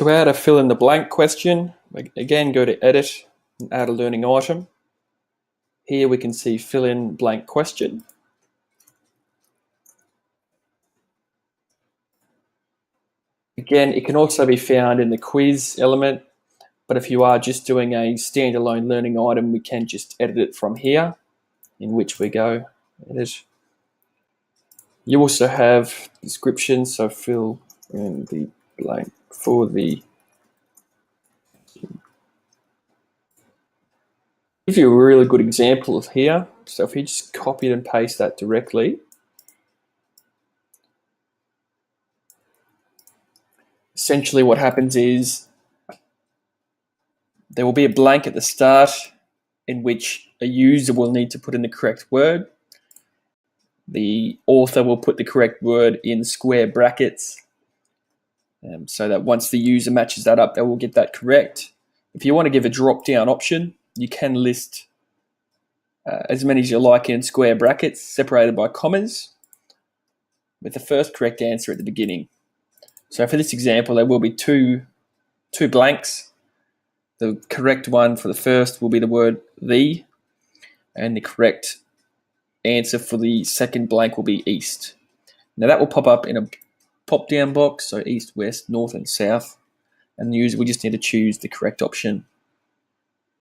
To add a fill in the blank question, again go to edit and add a learning item. Here we can see fill in blank question. Again, it can also be found in the quiz element, but if you are just doing a standalone learning item, we can just edit it from here, in which we go edit. You also have description, so fill in the blank for the. Give you a really good example of here. So if you just copy and paste that directly, essentially what happens is there will be a blank at the start in which a user will need to put in the correct word. The author will put the correct word in square brackets, so that once the user matches that up, they will get that correct. If you want to give a drop-down option, you can list as many as you like in square brackets separated by commas with the first correct answer at the beginning. So for this example, there will be two blanks. The correct one for the first will be the word the, and the correct answer for the second blank will be east. Now that will pop up in a pop-down box, so east, west, north, and south, and the user will just need to choose the correct option